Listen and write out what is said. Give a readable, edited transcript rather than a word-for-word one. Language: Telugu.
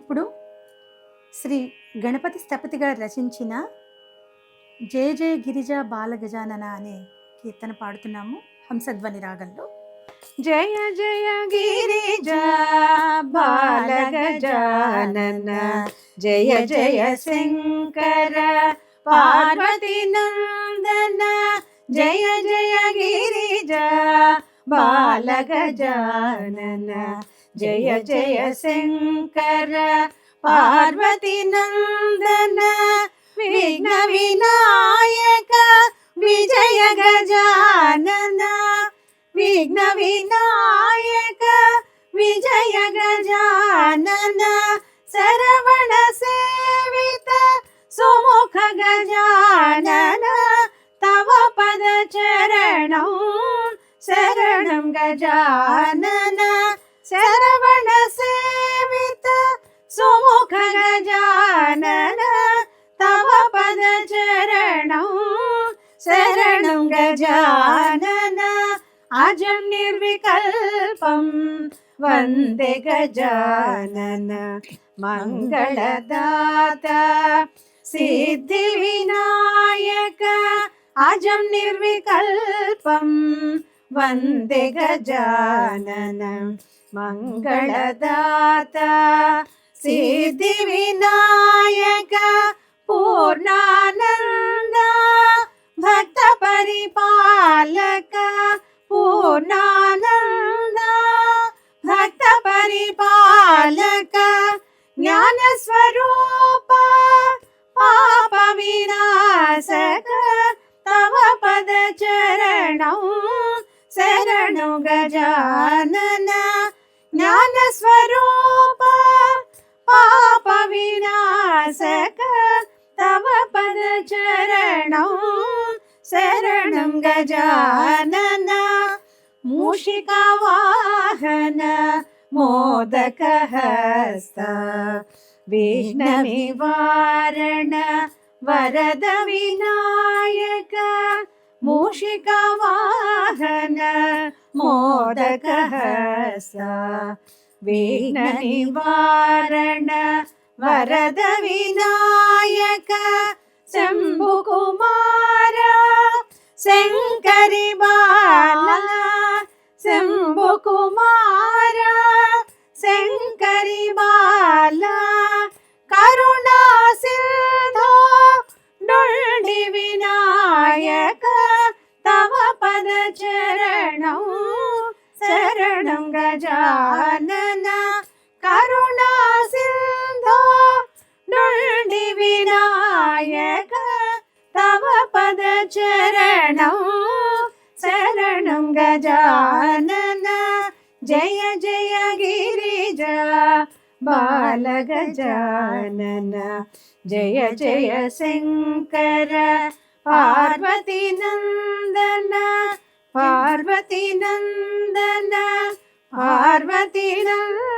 ఇప్పుడు శ్రీ గణపతి స్థపతి గారు రచించిన జయ జయ గిరిజా బాల గజానన అనే కీర్తన పాడుతున్నాము హంసధ్వని రాగంలో. జయ జయ గిరిజా బాల గజానన, జయ జయ శంకర పార్వతి నందన, జయ జయ గిరిజా బాల గజానన, జయ జయ శంకర పార్వతి నందన, విఘ్న వినాయక విజయ గజానన, విఘ్న వినాయక విజయ గజానన, శరవణ సేవిత సుముఖ గజానన, తవ పద చరణం శరణం గజానన, శరవణ సేవిత సుముఖ గజానన, తవ పద చరణం శరణం గజానన, అజం నిర్వికల్పం వందే గజానన, మంగళదాత సిద్ధి వినాయక, అజం నిర్వికల్పం వందే గజానన, మంగళదాత సిద్ధి వినాయక, పూర్ణానంద భక్త పరిపాలక, పూర్ణానంద భక్త పరిపాలక, జ్ఞాన స్వరూప పాప వినాశక, తవ పద చరణం శరణు గజానన, జ్ఞాన స్వరూప పాప వినాశక, తవ పద చరణం శరణం గజానన, మూషిక వాహన మోదక హస్త, విఘ్న నివారణ వరద వినాయక, మూషిక వాహన మోదక హస్త, విఘ్న నివారణ వరద వినాయక, శంభు కుమార శంకరి బాల, శంభు కుమార శంకరి బాల, కరుణా సింధో డుండి వినాయక, తవ పద చరణం శరణం గజానన, కరుణా సింధో డుండి వినాయక, తవ పద చరణం శరణం గజానన, జయ జయ గిరిజా బాల గజానన, జయ జయ శంకర పార్వతి నందన, పార్వతి నందన, పార్వతి నందన.